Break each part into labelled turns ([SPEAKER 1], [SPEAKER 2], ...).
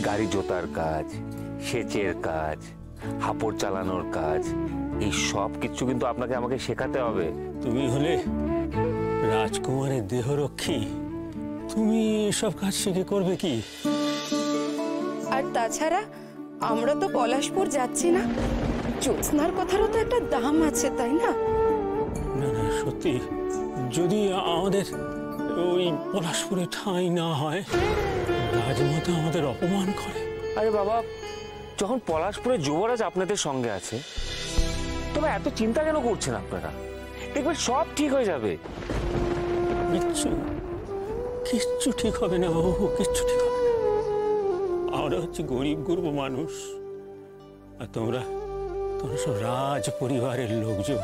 [SPEAKER 1] গাড়ি জোতার কাজ, সেচের কাজ, হাঁপড় চালানোর কাজ, এই সব কিছু কিন্তু আপনাকে আমাকে শেখাতে হবে।
[SPEAKER 2] তুমি হলে রাজকুমারের দেহরক্ষী, তুমি এসব কাজ শিখে করবে কি?
[SPEAKER 3] আর তাছাড়া আমরা তো পলাশপুর যাচ্ছি না, জ্যোৎস্নার কথারও তো একটা দাম আছে, তাই না?
[SPEAKER 2] না না, সত্যি যদি আমাদের ওই পলাশপুরে ঠাঁই না হয়, রাজমাতা আমাদের অপমান করে।
[SPEAKER 1] আরে বাবা, যখন পলাশপুরে যুবরাজ আপনাদের সঙ্গে আছে, তবে এত চিন্তা কেন করছেন আপনারা? দেখবেন সব ঠিক হয়ে যাবে।
[SPEAKER 2] কিচ্ছু ঠিক হবে না বাবু, কিচ্ছু ঠিক হবে না। আমরা হচ্ছে গরিব গুরব মানুষ, আর তোমরা সব রাজ পরিবারের লোকজন।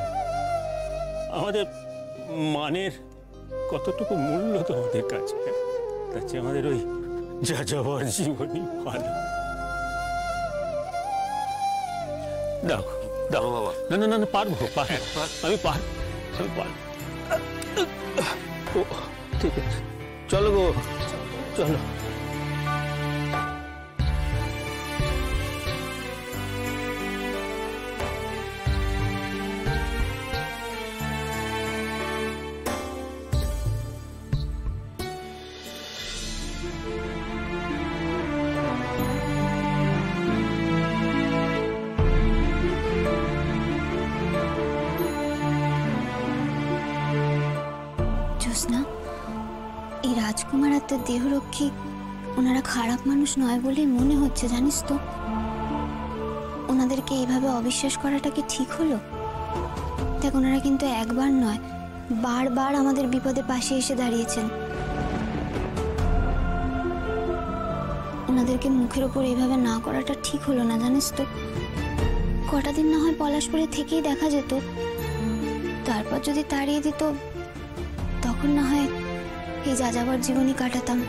[SPEAKER 2] আমাদের মানের কতটুকু মূল্য তোমাদের কাছে, তার চেয়ে আমাদের ওই যাযাবর জীবনই ভালো। দাও দাও বাবা। না না না, পারবো, আমি পারবো। ঠিক আছে, চলো গো, চলো।
[SPEAKER 4] জ্যোৎস্না, এই রাজকুমার আর তার দেহরক্ষী ওনারা খারাপ মানুষ নয় বলেই মনে হচ্ছে, জানিস তো। ওনাদেরকে এইভাবে অবিশ্বাস করাটা কি ঠিক হলো? দেখ, ওনারা কিন্তু একবার নয়, বারবার আমাদের বিপদে পাশে এসে দাঁড়িয়েছেন। ওনাদেরকে মুখের ওপর এইভাবে না করাটা ঠিক হলো না, জানিস তো। কটা দিন না হয় পলাশপুরে থেকেই দেখা যেত, তারপর যদি তাড়িয়ে দিত, তখন না হয় এই যাযাবর জীবনই কাটাতাম।